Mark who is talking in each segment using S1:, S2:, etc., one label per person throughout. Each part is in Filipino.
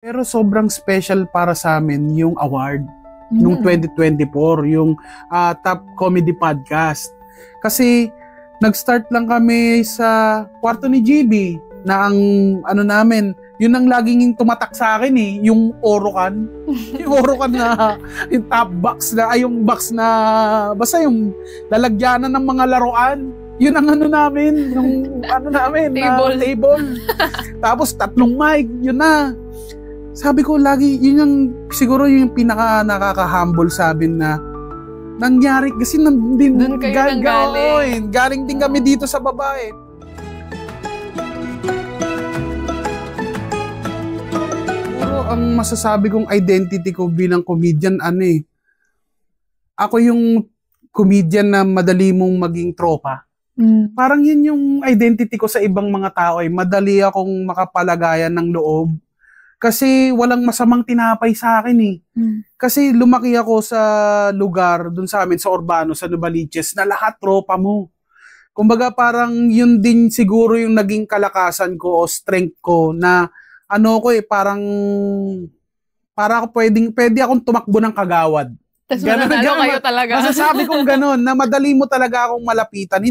S1: Pero sobrang special para sa amin yung award nung 2024, yung Top Comedy Podcast. Kasi nag-start lang kami sa kwarto ni GB na ang ano namin, yun ang laging tumatak sa akin yung Orokan. Yung Orokan na yung top box na, yung box na basta yung lalagyanan ng mga laruan. Yun ang ano namin, yung ano namin, table. Tapos 3 mic, yun na. Sabi ko lagi, yun yung siguro yung pinaka nakaka-humble sa amin na nangyari kasi
S2: doon kayo galing.
S1: Galing din kami dito sa babae. Pero ang masasabi kong identity ko bilang comedian, ako yung comedian na madali mong maging tropa. Parang yun yung identity ko sa ibang mga tao. Madali akong makapalagayan ng loob. Kasi walang masamang tinapay sa akin Kasi lumaki ako sa lugar dun sa amin, sa Urbano, sa Novaliches, na lahat tropa mo. Kumbaga parang yun din siguro yung naging kalakasan ko o strength ko na parang pwede akong tumakbo ng kagawad.
S2: Tapos kayo talaga.
S1: Masasabi kong ganun, na madali mo talaga akong malapitan.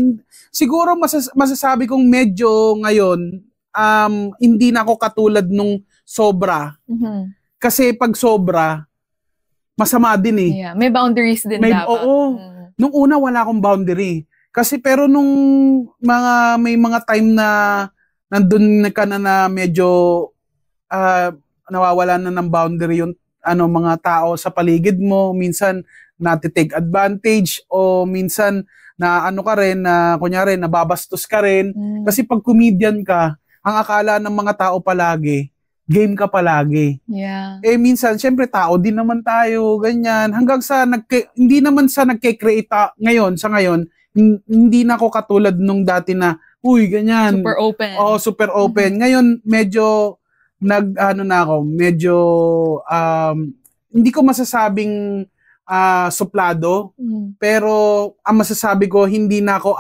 S1: Siguro masasabi kong medyo ngayon, hindi na ako katulad nung sobra. Kasi pag sobra, masama din
S2: Yeah, may boundaries din dapat.
S1: Oo. Nung una, wala akong boundary. Kasi pero nung may mga time na nandun ka na medyo nawawala na ng boundary yung mga tao sa paligid mo, minsan natitake advantage o minsan na ka rin, na kunyari nababastos ka rin. Kasi pag comedian ka, ang akala ng mga tao palagi, game ka palagi.
S2: Yeah.
S1: Minsan, syempre tao din naman tayo, ganyan. Hanggang sa, hindi naman sa nagke-create ngayon, hindi na ako katulad nung dati na, ganyan.
S2: Super open.
S1: Super open. Ngayon, medyo, hindi ko masasabing suplado, pero ang masasabi ko, hindi na ako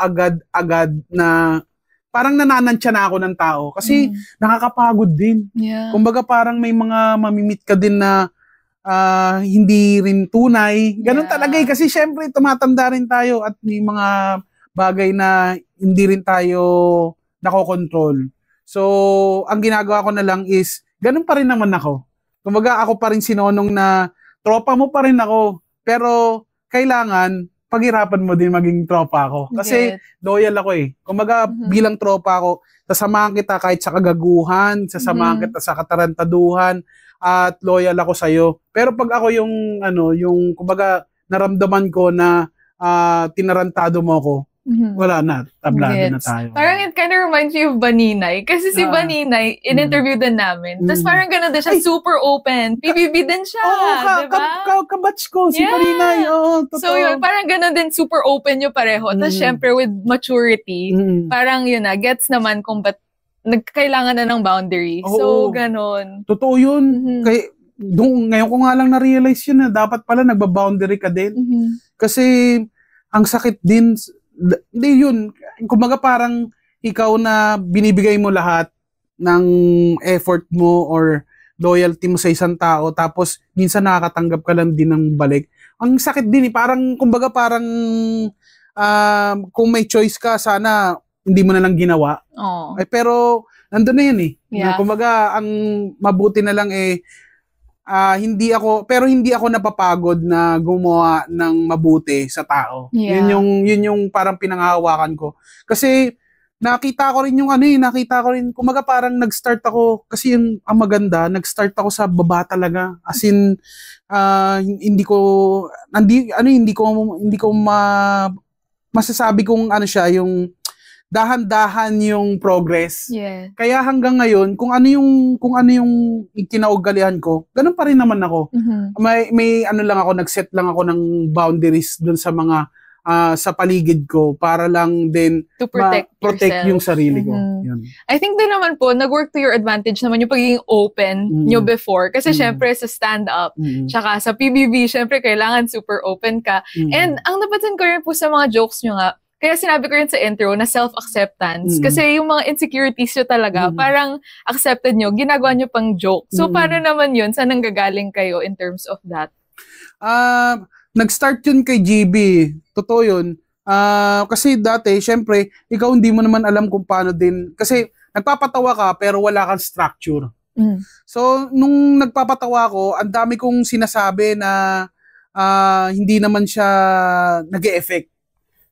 S1: agad na parang nananansya na ako ng tao kasi nakakapagod din.
S2: Yeah.
S1: Kumbaga parang may mga mamimit ka din na hindi rin tunay. Ganun talaga kasi syempre tumatanda rin tayo at may mga bagay na hindi rin tayo nakokontrol. So, ang ginagawa ko na lang is, ganun pa rin naman ako. Kumbaga ako pa rin sinonong na tropa mo pa rin ako, pero kailangan paghirapan mo din maging tropa ako. Kasi loyal ako Kumbaga bilang tropa ako, sasamahan kita kahit sa kagaguhan, sasamahan kita sa katarantaduhan, at loyal ako sa'yo. Pero pag ako yung kumbaga naramdaman ko na tinarantado mo ako, wala na, tablado na tayo.
S2: Parang it kind of reminds me of Baninay. Kasi si Baninay, in-interview din namin. Tapos parang gano'n din siya, super open. PBB din siya, diba?
S1: Kabatch ko, si Baninay. Totoo.
S2: So yun, parang gano'n din, super open yung pareho. Tapos syempre with maturity, parang yun na, gets naman kung ba't nagkailangan na ng boundary. So gano'n.
S1: Totoo yun. Ngayon ko nga lang na-realize yun na dapat pala nagba-boundary ka din. Kasi ang sakit din, hindi yun. Kumbaga parang ikaw na binibigay mo lahat ng effort mo or loyalty mo sa isang tao, tapos minsan nakakatanggap ka lang din ng balik. Ang sakit din parang, kumbaga parang kung may choice ka, sana hindi mo na lang ginawa. Pero nandun na yan
S2: Yeah.
S1: Kumbaga ang mabuti na lang hindi ako napapagod na gumawa ng mabuti sa tao.
S2: Yeah.
S1: Yun yung parang pinanghahawakan ko. Kasi nakita ko rin kumaga parang nag-start ako, kasi yung ang maganda, nag-start ako sa baba talaga. As in, hindi ko masasabi kung siya, yung dahan-dahan yung progress.
S2: Yeah.
S1: Kaya hanggang ngayon, kung ano yung kinaugalian ko, ganun pa rin naman ako. May nag-set lang ako ng boundaries dun sa mga sa paligid ko para lang din
S2: to protect
S1: yung sarili ko. Yun.
S2: I think din naman po, nag-work to your advantage naman yung pagiging open nyo before. Kasi syempre sa stand-up, tsaka sa PBB, syempre kailangan super open ka. And ang napansin ko rin po sa mga jokes nyo nga, kaya sinabi ko rin sa intro na self-acceptance. Kasi yung mga insecurities nyo talaga, parang accepted nyo, ginagawa nyo pang joke. So, paano naman yun? Saan nanggagaling kayo in terms of that?
S1: Nag-start yun kay GB. Totoo yun. Kasi dati, syempre, ikaw hindi mo naman alam kung paano din. Kasi nagpapatawa ka pero wala kang structure. So, nung nagpapatawa ko, ang dami kong sinasabi na hindi naman siya nag-e-effect.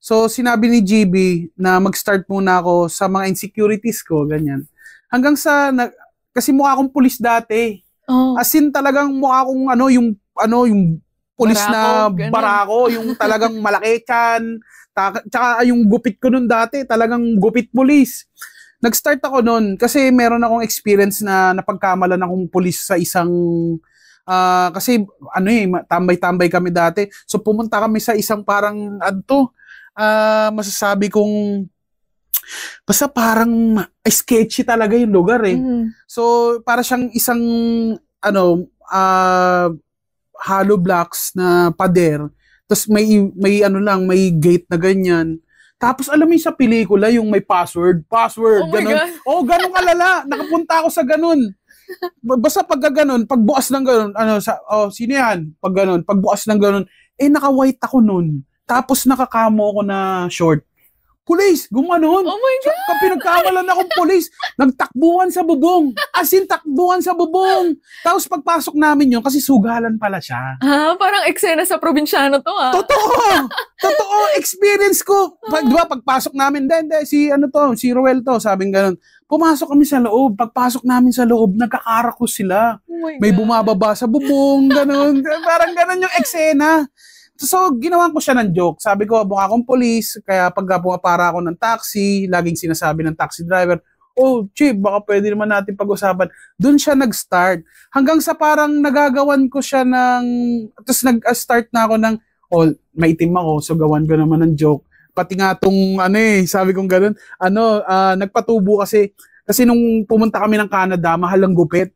S1: So, sinabi ni GB na mag-start muna ako sa mga insecurities ko, ganyan. Hanggang sa, kasi mukha akong pulis dati. As in talagang mukha akong yung pulis na barako, yung talagang malaki tiyan. Tsaka yung gupit ko nun dati, talagang gupit pulis. Nag-start ako nun kasi meron akong experience na napagkamalan akong pulis sa isang kasi tambay-tambay kami dati. So pumunta kami sa isang parang masasabi kong basta parang sketchy talaga yung lugar eh. So para siyang isang hollow blocks na pader. Tapos may gate na ganyan. Tapos alam mo yung sa pelikula yung may password, ganun. Ganun kalala. Nakapunta ako sa ganun. Basta pag ganun, pagbukas ng ganun, sino yan? Pag ganun, pagbukas ng ganun, naka-white ako nun. Tapos nakakamo ko na short. Police! Gumanon!
S2: Oh my God!
S1: So, pinagkamalan akong police. Nagtakbuhan sa bubong. As in, takbuhan sa bubong. Tapos pagpasok namin yun, kasi sugalan pala siya.
S2: Parang eksena sa probinsyano to
S1: Totoo! Experience ko. Diba, pagpasok namin, si Ruel to, sabing ganun. Pumasok kami sa loob. Pagpasok namin sa loob, nagkakarakos sila.
S2: Oh
S1: may bumababa sa bubong, ganun. Parang ganun yung eksena. So, ginawan ko siya ng joke. Sabi ko, mukha akong police, kaya pag pumapara ako ng taxi, laging sinasabi ng taxi driver, Chief, baka pwede naman natin pag-usapan. Doon siya nag-start. Hanggang sa parang nagagawan ko siya tapos nag-start na ako ng, maitim ako, so gawan ko naman ng joke. Pati nga tong, sabi kong ganun, nagpatubo kasi nung pumunta kami ng Canada, mahal ang gupit.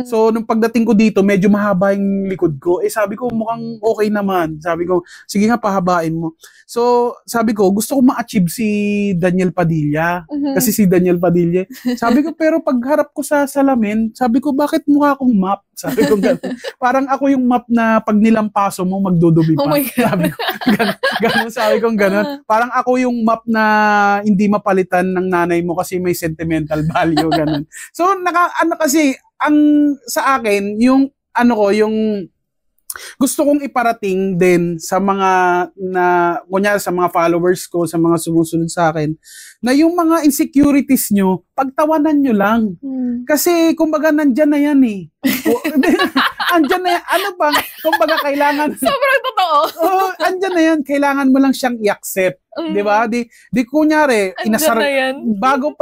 S1: So, nung pagdating ko dito, medyo mahaba yung likod ko. Sabi ko, mukhang okay naman. Sabi ko, sige nga, pahabain mo. So, sabi ko, gusto ko ma-achieve si Daniel Padilla. Kasi si Daniel Padilla. Sabi ko, pero pagharap ko sa salamin, sabi ko, bakit mukha akong map? Sabi ko, parang ako yung map na pag nilampaso mo, magdudubi pa.
S2: Oh my God.
S1: Sabi ko, sabi ko, ganun. Parang ako yung map na hindi mapalitan ng nanay mo kasi may sentimental value, ganun. So, kasi, ang sa akin, yung gusto kong iparating din sa mga kunyari sa mga followers ko, sa mga sumusunod sa akin, na yung mga insecurities nyo, pagtawanan nyo lang. Kasi, kumbaga, nandyan na yan eh. Andyan na yan. Kumbaga, kailangan...
S2: Sobrang totoo.
S1: Andyan na yan. Kailangan mo lang siyang i-accept. Di ba? Di kunyari, bago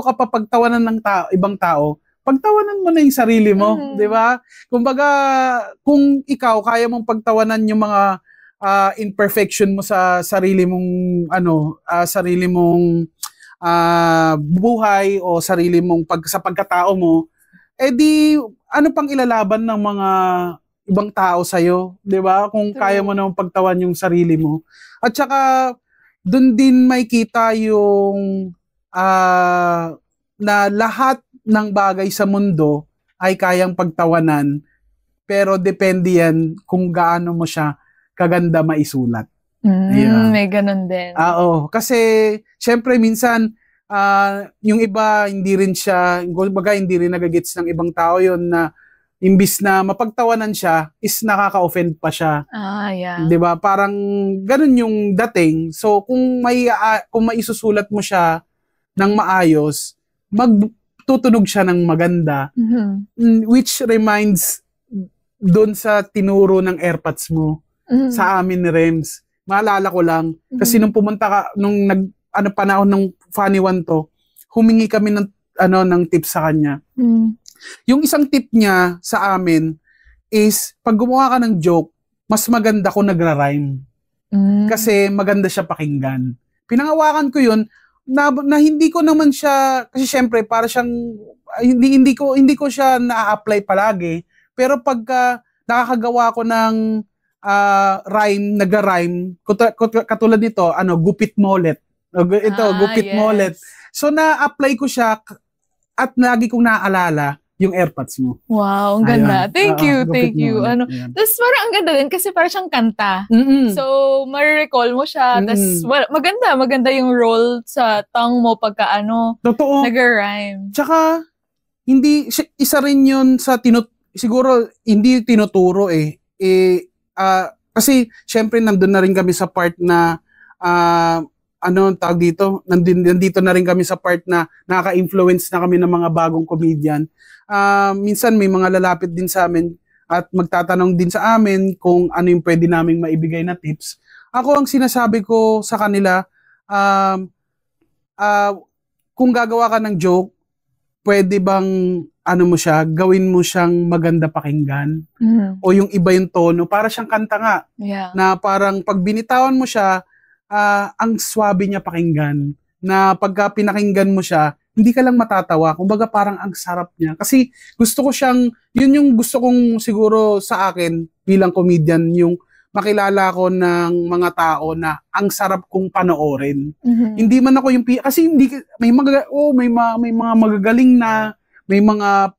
S1: ka pa pagtawanan ng ibang tao, pagtawanan mo na yung sarili mo, di ba? Kumbaga, kung ikaw kaya mong pagtawanan yung mga imperfection mo sa sarili mong buhay o sarili mong sa pagkatao mo, ano pang ilalaban ng mga ibang tao sa'yo, di ba? Kung kaya mo namang pagtawan yung sarili mo. At saka, dun din makikita yung na lahat ng bagay sa mundo ay kayang pagtawanan, pero depende yan kung gaano mo siya kaganda maisulat.
S2: May ganun din.
S1: Oo, kasi syempre minsan yung iba hindi rin nagagets ng ibang tao yon na imbis na mapagtawanan siya is nakaka-offend pa siya.
S2: Yeah.
S1: 'Di ba? Parang ganun yung dating. So kung maisusulat mo siya ng maayos, tutunog siya ng maganda, which reminds doon sa tinuro ng airpods mo sa amin ni Rems. Maalala ko lang, kasi nung pumunta ka, panahon ng funny one to, humingi kami ng tips sa kanya. Yung isang tip niya sa amin is, pag gumawa ka ng joke, mas maganda kung nagra-rhyme. Kasi maganda siya pakinggan. Pinangawakan ko yun, na hindi ko naman siya, kasi syempre para siyang hindi ko siya na-apply palagi, pero pagka nakakagawa ko ng rhyme, naga-rhyme. Katulad nito, gupit molet. Ito, gupit molet. So, na-apply ko siya at lagi kong naaalala yung AirPods mo.
S2: Wow, ang ganda.
S1: Ayun.
S2: Thank you. Tapos parang ang ganda din kasi parang siyang kanta. So, ma-recall mo siya. Tapos maganda yung role sa tongue mo pagka
S1: Totoo.
S2: nag-rhyme.
S1: Tsaka, isa rin yun sa siguro, hindi tinuturo kasi, syempre, nandun na rin kami sa part na, tawag dito, nandito na rin kami sa part na nakaka-influence na kami ng mga bagong comedian. Minsan may mga lalapit din sa amin at magtatanong din sa amin kung ano yung pwede naming maibigay na tips. Ako ang sinasabi ko sa kanila, kung gagawa ka ng joke, pwede bang gawin mo siyang maganda pakinggan? O yung iba yung tono, para siyang kanta nga.
S2: Yeah.
S1: Na parang pag binitawan mo siya, ang swabe niya pakinggan. Na pagka pinakinggan mo siya, hindi ka lang matatawa. Kumbaga parang ang sarap niya. Kasi gusto ko yun yung gusto kong siguro sa akin bilang comedian, yung makilala ko ng mga tao na ang sarap kong panoorin. Hindi man ako yung, kasi may mga magagaling na, may mga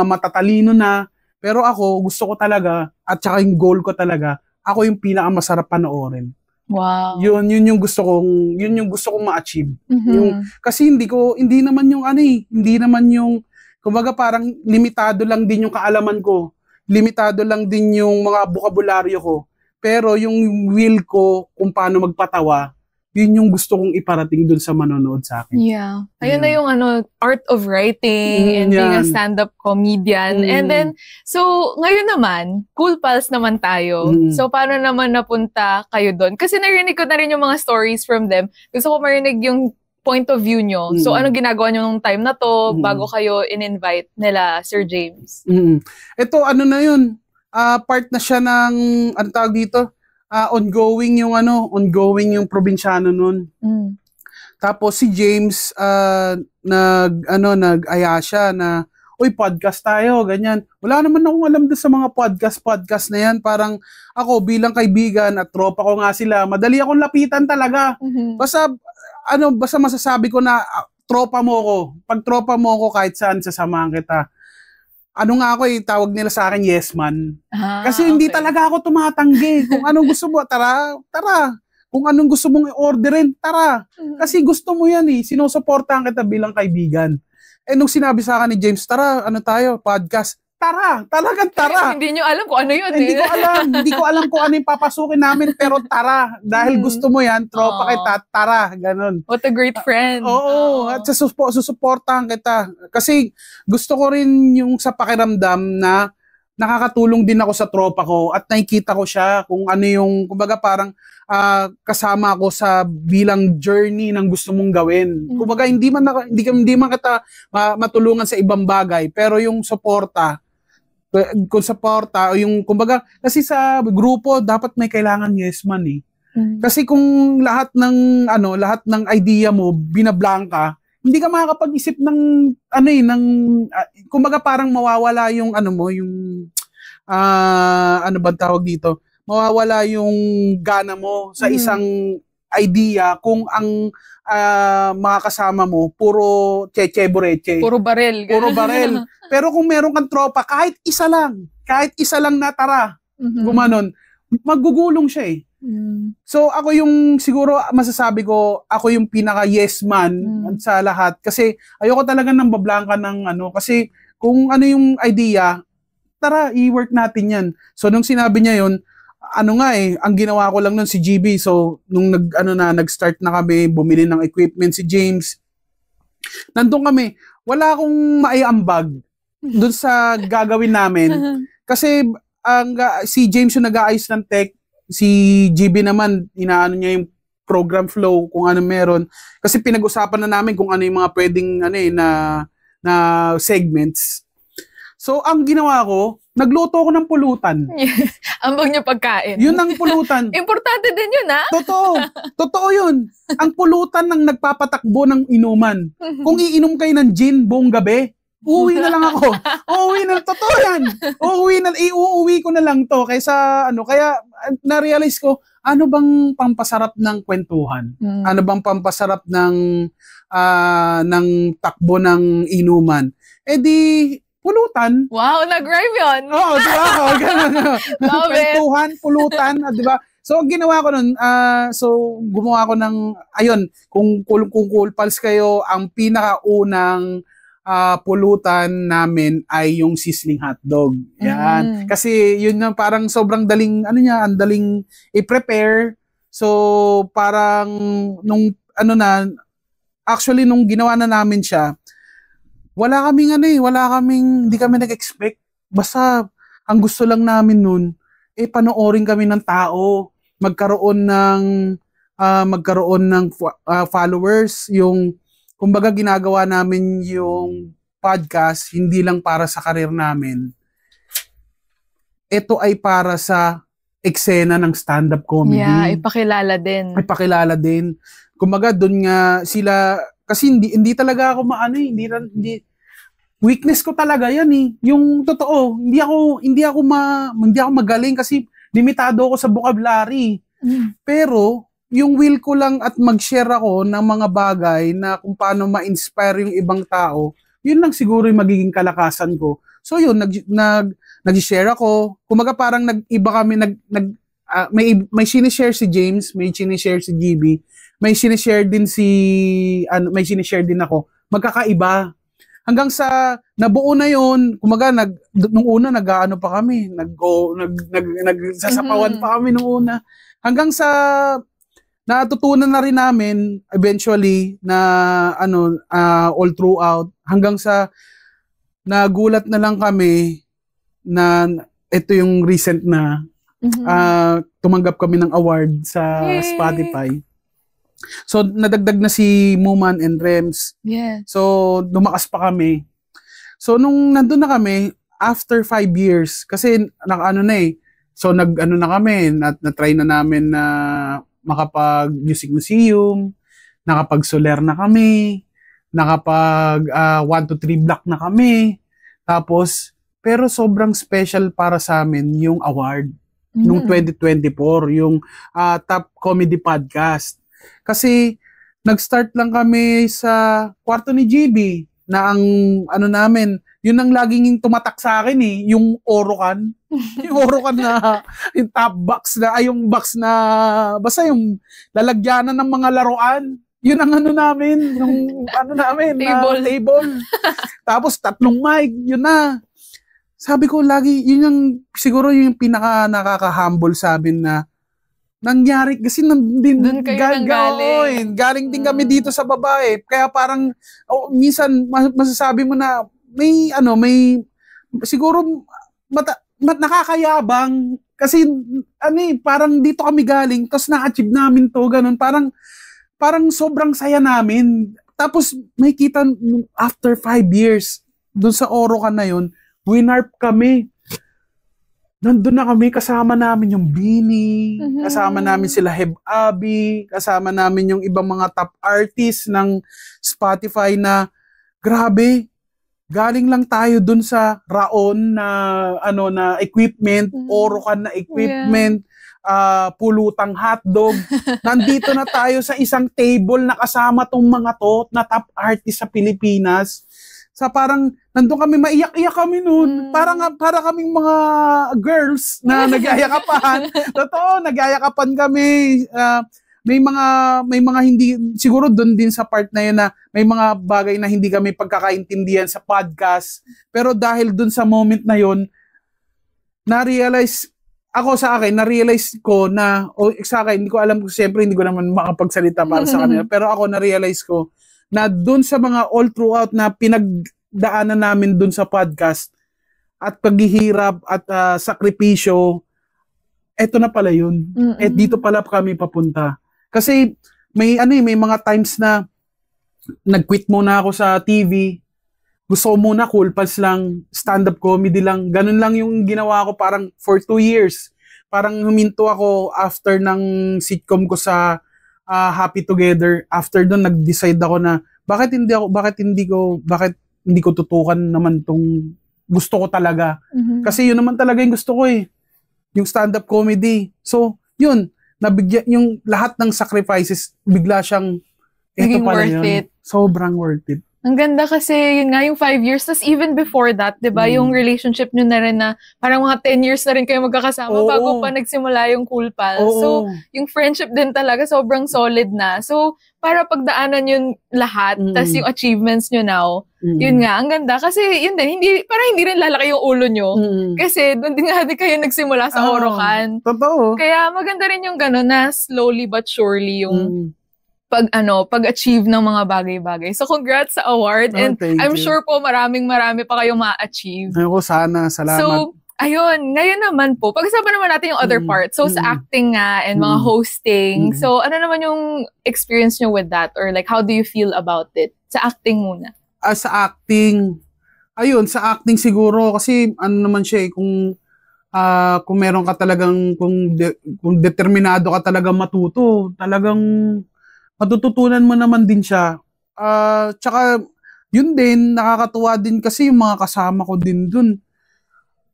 S1: matatalino na, pero ako gusto ko talaga, at saka yung goal ko talaga, ako yung pinakamasarap panoorin.
S2: Wow.
S1: Yun yung gusto kong ma-achieve. Kasi hindi naman yung kumbaga parang limitado lang din yung kaalaman ko. Limitado lang din yung mga bokabularyo ko. Pero yung will ko kung paano magpatawa, yun yung gusto kong iparating dun sa manonood sa akin.
S2: Yeah. Ayun na yung art of writing and being a stand-up comedian. And then, so, ngayon naman, Cool Pals naman tayo. So, paano naman napunta kayo doon? Kasi narinig ko na rin yung mga stories from them. Gusto ko marinig yung point of view nyo. So, ano ginagawa nyo nung time na to bago kayo in-invite nila Sir James?
S1: Ito, na yun? Part na siya ng, tawag dito? Ongoing yung probinsyano nun. Tapos si James, nag-aya siya na, uy, podcast tayo, ganyan. Wala naman akong alam doon sa mga podcast na yan. Parang ako bilang kaibigan at tropa ko nga sila, madali akong lapitan talaga. Basta masasabi ko na, tropa mo ko. Pag tropa mo ko, kahit saan sasamahan kita. Ako tawag nila sa akin, yes man. Kasi hindi talaga ako tumatanggi. Kung anong gusto mo, tara. Kung anong gusto mong i-orderin, tara. Kasi gusto mo yan sinusuportahan kita bilang kaibigan. Nung sinabi sa akin ni James, tara, tayo, podcast. Tara, talagang tara.
S2: Hindi nyo alam kung ano yun.
S1: Hindi ko alam kung ano yung papasukin namin, pero tara. Dahil gusto mo yan, tropa kita, tara. Ganon.
S2: What a great friend.
S1: Oo, at susuportahan kita. Kasi gusto ko rin yung sa pakiramdam na nakakatulong din ako sa tropa ko at nakikita ko siya kung ano yung, kumbaga parang kasama ako sa bilang journey ng gusto mong gawin. Kumbaga hindi man kita matulungan sa ibang bagay, pero yung suporta o yung kumbaga kasi sa grupo dapat may kailangan yes man Kasi kung lahat ng idea mo binablangka, hindi ka makakapag-isip ng kumbaga parang mawawala yung tawag dito? Mawawala yung gana mo sa isang idea kung ang mga kasama mo puro cheche-bureche.
S2: Puro barel.
S1: Pero kung meron kang tropa, kahit isa lang na tara, gumanon, magugulong siya So ako yung siguro masasabi ko, ako yung pinaka yes man sa lahat kasi ayoko talaga nang bablangka ng kasi kung ano yung idea, tara i-work natin yan. So nung sinabi niya yun, ang ginawa ko lang nun si GB. So nung nag-start na kami, bumili ng equipment si James. Nandun kami, wala akong maiambag dun sa gagawin namin. Kasi si James yung nag-aayos ng tech, si GB naman, inaano niya yung program flow, kung ano meron. Kasi pinag-usapan na namin kung ano yung mga pwedeng na segments. So, ang ginawa ko, nagluto ako ng pulutan.
S2: Ambag niya pagkain.
S1: Yun ang pulutan.
S2: Importante din yun, ha?
S1: Totoo yun. Ang pulutan ng nagpapatakbo ng inuman. Kung iinom kayo ng gin buong gabi, uwi na lang ako. Totoo yan. iuuwi ko na lang to kaysa ano, kaya na-realize ko, ano bang pampasarap ng kwentuhan? Ano bang pampasarap ng takbo ng inuman? Eh di, pulutan.
S2: Wow, nag-rhyme yun.
S1: Oo, di ba? Ganun. Kwentuhan, pulutan, di ba? So, ginawa ko nun, gumawa ko ng, ayun, kung Cool Pals kayo, ang pinakaunang pulutan namin ay yung sizzling hotdog. Yan. Kasi yun na parang sobrang daling, ang daling i-prepare. So, parang actually nung ginawa na namin siya, hindi kami nag-expect. Basta, ang gusto lang namin nun, panoorin kami ng tao, magkaroon ng followers, yung kumbaga ginagawa namin yung podcast hindi lang para sa karir namin. Ito ay para sa eksena ng stand-up comedy.
S2: Yeah, ipakilala din. Kumbaga doon nga sila, kasi hindi talaga ako hindi weakness ko talaga yan eh. Yung totoo, hindi ako magaling kasi limitado ako sa vocabulary. Pero yung will ko lang at mag-share ako ng mga bagay na kung paano ma-inspire yung ibang tao, yun lang siguro yung magiging kalakasan ko. So yun, nag-share ako. Kumaga parang nag-iba kami, may sinishare si James, may sinishare si GB, may sinishare din may sinishare din ako. Magkakaiba. Hanggang sa nabuo na yun, kumaga nung una nag-aano pa kami, nagsasapawan pa kami nung una. Hanggang sa natutunan na rin namin eventually na all throughout, hanggang sa nagulat na lang kami na ito yung recent na tumanggap kami ng award sa Spotify. So nadagdag na si Muman and Rems. Yeah.
S1: So lumakas pa kami. So nung nandun na kami after 5 years kasi so na kami, na-try na namin na makapag music museum, nakapag-soler na kami, nakapag 1 to 3 block na kami. Tapos, pero sobrang special para sa amin yung award nung 2024, yung Top Comedy Podcast. Kasi, nag-start lang kami sa kwarto ni GB na ang namin, yun ang laging tumatak sa akin yung Orocan. Yung Orocan na, yung top box na, yung box na, basta yung lalagyanan ng mga laruan. Yun ang namin, yung table. Tapos 3 mic, yun na. Sabi ko lagi, yun yung, siguro yung pinaka nakaka-humble sa amin na, nangyari, kasi galing din kami dito sa babae. Kaya parang, minsan, masasabi mo na, may siguro nakakayabang kasi parang dito kami galing tapos na-achieve namin to, ganun, parang sobrang saya namin. Tapos may kita after 5 years doon sa Orocan na yun, winarp kami. Nandun na kami, kasama namin yung Bini, kasama namin sila Heb Abi, kasama namin yung ibang mga top artists ng Spotify na grabe. Galing lang tayo dun sa Raon na na equipment, Orocan na equipment, pulutang hotdog. Nandito na tayo sa isang table na kasama tong mga to na top artist sa Pilipinas. Sa parang nandun kami, maiyak-iyak kami noon. Para kaming mga girls na nagyayakapan. Totoo, nagyayakapan kami. May mga hindi, siguro doon din sa part na yun na may mga bagay na hindi kami pagkakaintindihan sa podcast. Pero dahil doon sa moment na yun, na-realize ko na, sa akin, hindi ko alam, siyempre hindi ko naman makapagsalita para sa kanila, pero ako na-realize ko na doon sa mga all throughout na pinagdaanan namin doon sa podcast at paghihirap at sakripisyo, eto na pala yun. Dito pala kami papunta. Kasi may mga times na nag-quit muna ako sa TV. Gusto ko muna Cool Pals lang, stand-up comedy lang. Ganun lang yung ginawa ko parang for 2 years. Parang huminto ako after ng sitcom ko sa Happy Together. After doon nag-decide ako na bakit hindi ko tutukan naman tong gusto ko talaga. Kasi yun naman talaga yung gusto ko eh. Yung stand-up comedy. So, yun, nabigyan yung lahat ng sacrifices, bigla siyang
S2: naging worth it.
S1: Sobrang worth it.
S2: Ang ganda kasi, yun nga, yung 5 years. Tapos even before that, di ba, yung relationship nyo na rin na parang mga 10 years na rin kayo magkakasama bago pa nagsimula yung Cool Pals. So, yung friendship din talaga sobrang solid na. So, para pagdaanan yun lahat, tas yung achievements nyo now, yun nga, ang ganda. Kasi yun din, parang hindi rin lalaki yung ulo nyo. Kasi doon din nga din kayo nagsimula sa Orocan.
S1: Totoo.
S2: Kaya maganda rin yung gano'n na slowly but surely yung pag-achieve ng mga bagay-bagay. So, congrats sa award. And I'm sure po marami pa kayong ma-achieve.
S1: Ayoko, sana. Salamat.
S2: So, ayun. Ngayon naman po, pag-usapan naman natin yung other part. So, sa acting nga and mga hosting. So, ano naman yung experience nyo with that? Or like, how do you feel about it? Sa acting muna.
S1: Sa acting, ayun, sa acting siguro. Kasi, ano naman siya eh, kung meron ka talagang, kung determinado ka talagang matuto, talagang matututunan mo naman din siya. Tsaka, yun din, nakakatuwa din kasi yung mga kasama ko din dun.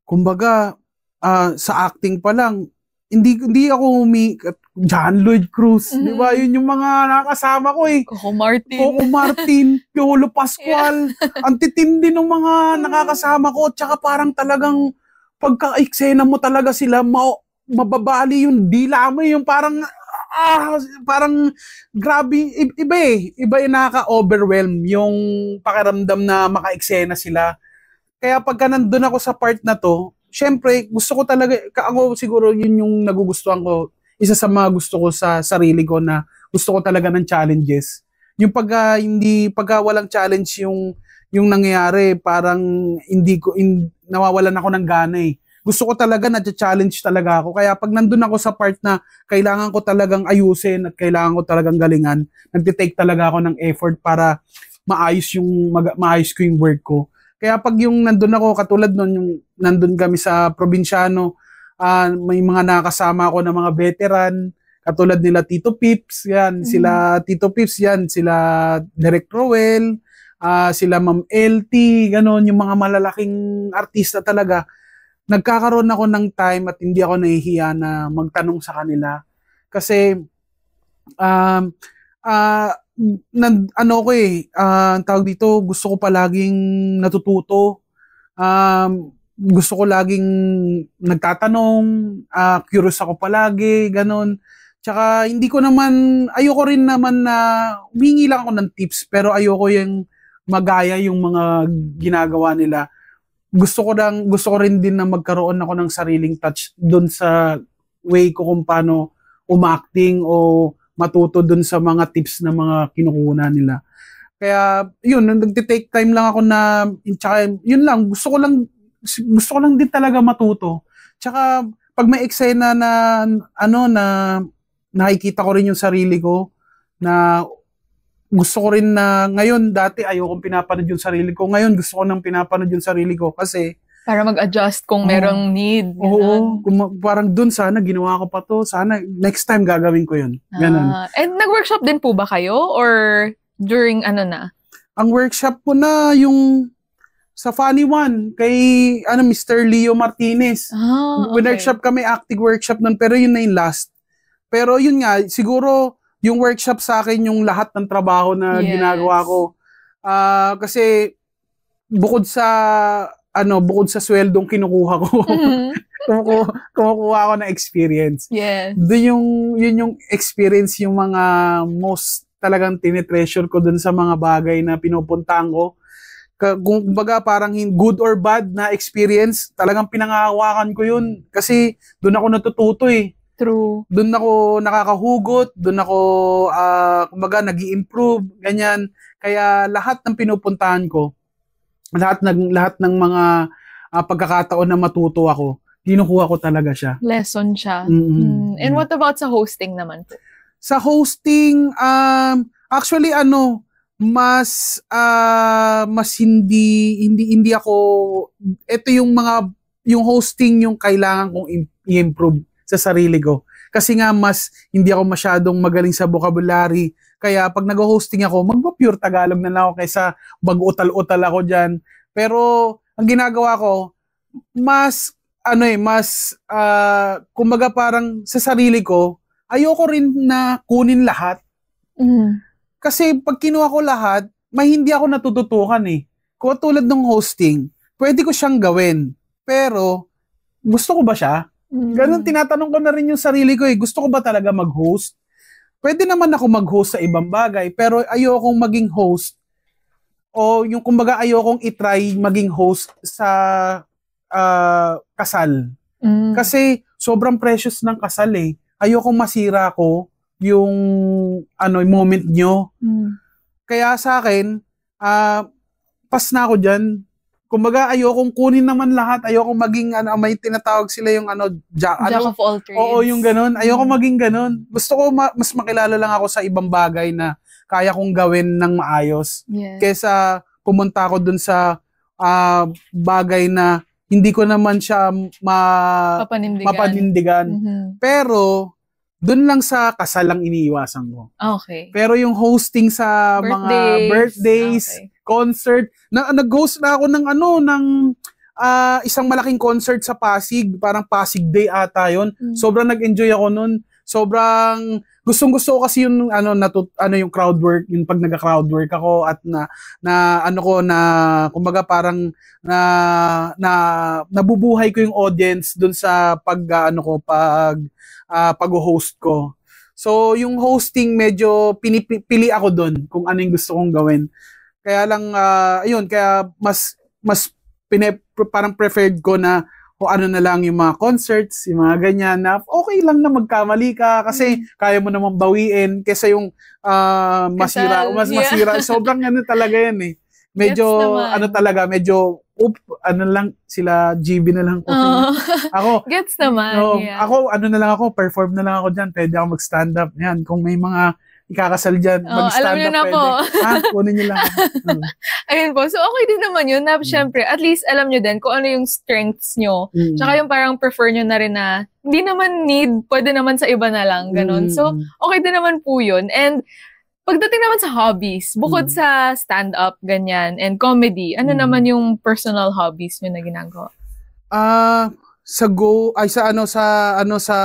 S1: Kumbaga, sa acting pa lang, hindi ako John Lloyd Cruz. Di ba? Yun yung mga nakasama ko eh.
S2: Coco Martin,
S1: Piolo Pascual. Ang titindi ng mga nakakasama ko. Tsaka parang talagang pagka-eksena mo talaga sila, mababali yung dila mo. Yung parang grabe, iba eh. Iba yung nakaka-overwhelm yung pakiramdam na maka-eksena sila. Kaya pagka nandun ako sa part na to, syempre, gusto ko talaga, ako siguro yun yung nagugustuhan ko, isa sa mga gusto ko sa sarili ko na gusto ko talaga ng challenges. Yung pagka walang challenge yung nangyayari, parang nawawalan ako ng gana eh. Gusto ko talaga na-challenge talaga ako. Kaya pag nandun ako sa part na kailangan ko talagang ayusin at kailangan ko talagang galingan, nagtitake talaga ako ng effort para maayos ko yung work ko. Kaya pag yung nandun ako, katulad nun, yung nandun kami sa Probinsyano, may mga nakasama ako na mga veteran, katulad nila Tito Pips, yan, sila Tito Pips, yan, sila Derek Roel, sila Ma'am LT, ganon, yung mga malalaking artista talaga. Nagkakaroon ako ng time at hindi ako nahihiya na magtanong sa kanila. Kasi, tawag dito, gusto ko palaging natututo. Gusto ko laging nagtatanong, curious ako palagi, ganon. Tsaka ayoko rin naman na humingi lang ako ng tips, pero ayoko yung magaya yung mga ginagawa nila. Gusto ko rin din na magkaroon ako ng sariling touch doon sa way ko kung paano umacting o matuto doon sa mga tips na mga kinukuha nila. Kaya yun, nagte-take time lang ako na, tsaka yun lang, gusto ko lang din talaga matuto. Tsaka pag may eksena na nakikita ko rin yung sarili ko, na gusto ko rin na ngayon, dati ayokong pinapanood yung sarili ko. Ngayon, gusto ko nang pinapanood yung sarili ko kasi
S2: para mag-adjust kung merong need.
S1: Oo. Parang dun, sana ginawa ko pa to. Sana next time gagawin ko yun. Ganun.
S2: And nag-workshop din po ba kayo? Or during na?
S1: Ang workshop po na yung sa Funny One, kay Mr. Leo Martinez.
S2: Okay.
S1: Workshop kami, acting workshop nun, pero yun na yung last. Pero yun nga, siguro yung workshop sa akin, yung lahat ng trabaho na ginagawa ko. Kasi bukod sa sweldong kinukuha ko, kumukuha ako ng experience.
S2: Yes.
S1: Yun yung experience, yung mga most talagang tinitreasure ko dun sa mga bagay na pinupuntahan ko. Kung baga parang good or bad na experience, talagang pinangahawakan ko yun. Kasi dun ako natututo eh.
S2: True.
S1: Doon ako nakakahugot, doon ako kumbaga nag-i-improve, ganyan. Kaya lahat ng pinupuntahan ko, lahat ng mga pagkakataon na matuto ako, kinukuha ko talaga siya.
S2: Lesson siya. And what about sa hosting naman po?
S1: Sa hosting, actually mas hindi ako, ito yung hosting yung kailangan kong i-improve sa sarili ko. Kasi nga hindi ako masyadong magaling sa vocabulary. Kaya pag nag-hosting ako, magpa-pure Tagalog na lang ako kaysa mag-utal-utal ako dyan. Pero ang ginagawa ko, mas kumbaga parang sa sarili ko, ayoko rin na kunin lahat. Kasi pag kinuha ko lahat, hindi ako natututukan eh. Kung tulad ng hosting, pwede ko siyang gawin. Pero, gusto ko ba siya? Ganun, tinatanong ko na rin yung sarili ko eh. Gusto ko ba talaga mag-host? Pwede naman ako mag-host sa ibang bagay, pero ayokong maging host. O yung kumbaga ayokong itry maging host sa kasal. Kasi sobrang precious ng kasal eh. Ayokong masira ko yung moment nyo. Kaya sa akin, pas na ako dyan. Kumbaga, ayokong kunin naman lahat. Ayokong maging, may tinatawag sila yung
S2: Jack of all trades.
S1: Oo, yung ganun. Ayokong maging ganun. Gusto ko mas makilala lang ako sa ibang bagay na kaya kong gawin ng maayos.
S2: Yes.
S1: Kesa pumunta ako dun sa bagay na hindi ko naman siya mapanindigan. Pero, dun lang sa kasal lang iniiwasan ko.
S2: Okay.
S1: Pero yung hosting sa mga birthdays, concert, nag-host na ako ng isang malaking concert sa Pasig, parang Pasig Day ata yun. Sobrang nag-enjoy ako nun. Sobrang gustong-gusto ko kasi yung yung crowd work, yung pag nag-crowd work ako at kumbaga parang nabubuhay ko yung audience dun sa pag-host ko. So, yung hosting medyo pinipili ako dun kung ano yung gusto kong gawin. Kaya lang, kaya mas parang preferred ko na kung ano na lang yung mga concerts, yung mga ganyan na okay lang na magkamali ka kasi kaya mo namang bawiin kesa yung masira. Sobrang talaga yan eh. Medyo, lang, sila GB na lang. Ako,
S2: gets naman.
S1: No, yeah. Ako, perform na lang ako dyan. Pwede ako mag-stand up. Yan, kung may mga ikakasal dyan, mag-stand
S2: alam niyo
S1: up
S2: na
S1: pwede.
S2: po.
S1: Kunin niyo lang.
S2: Ayun po. So, okay din naman yun na syempre, at least alam niyo din kung ano yung strengths niyo. Tsaka yung parang prefer niyo na rin na hindi naman need, pwede naman sa iba na lang. Ganun. So, okay din naman po yun. And, pagdating naman sa hobbies, bukod sa stand-up, ganyan, and comedy, ano naman yung personal hobbies nyo na ginagawa?
S1: Sa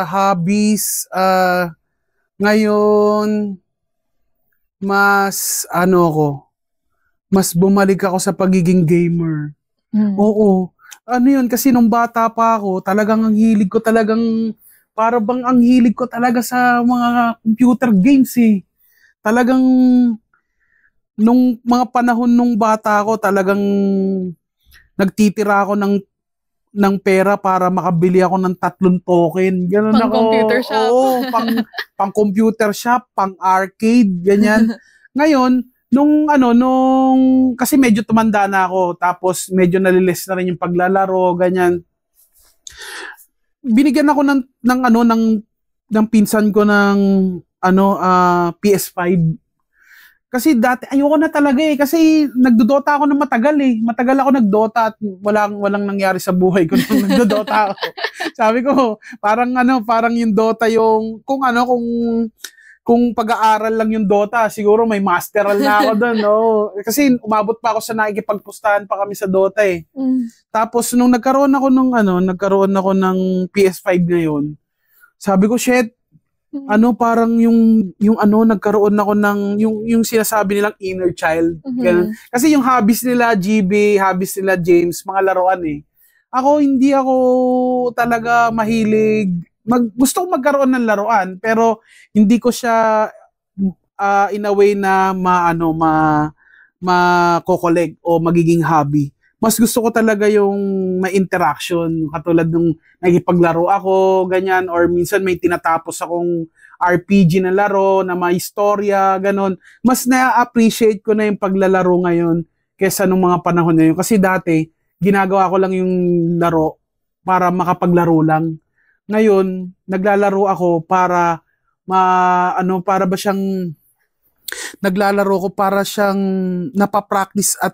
S1: hobbies, ngayon, mas bumalik ako sa pagiging gamer. Oo. Yun, kasi nung bata pa ako, talagang ang hilig ko talaga sa mga computer games eh. Talagang nung mga panahon nung bata ako, talagang nagtitira ako ng pera para makabili ako ng 3 token. Ganun
S2: pang computer shop.
S1: Oo, pang computer shop, pang arcade, ganyan. Ngayon, nung kasi medyo tumanda na ako, tapos medyo nalilis na rin yung paglalaro, ganyan. Binigyan ako ng pinsan ko ng PS5. Kasi dati ayoko na talaga eh kasi nagdodota ako ng matagal eh. Matagal ako nagdota at walang nangyari sa buhay ko nung nagdodota ako. Sabi ko, parang yung Dota yung kung pag-aaral lang yung Dota, siguro may masteral na ako doon, no. Kasi umabot pa ako sa nakikipagpustahan pa kami sa Dota eh. Tapos nung nagkaroon ako ng PS5 ngayon, sabi ko, shit, parang nagkaroon ako ng yung sinasabi nilang inner child. Ganun. Kasi yung hobbies nila GB, hobbies nila James, mga laruan eh. Ako hindi ako talaga mahilig. Gusto ko magkaroon ng laruan pero hindi ko siya in a way na makokollect o magiging hobby. Mas gusto ko talaga yung may interaction, katulad nung nagipaglaro ako, ganyan, or minsan may tinatapos akong RPG na laro, na may istorya, ganon. Mas na-appreciate ko na yung paglalaro ngayon kesa nung mga panahon na yun. Kasi dati, ginagawa ko lang yung laro para makapaglaro lang. Ngayon, naglalaro ako para naglalaro ko para siyang napapractice at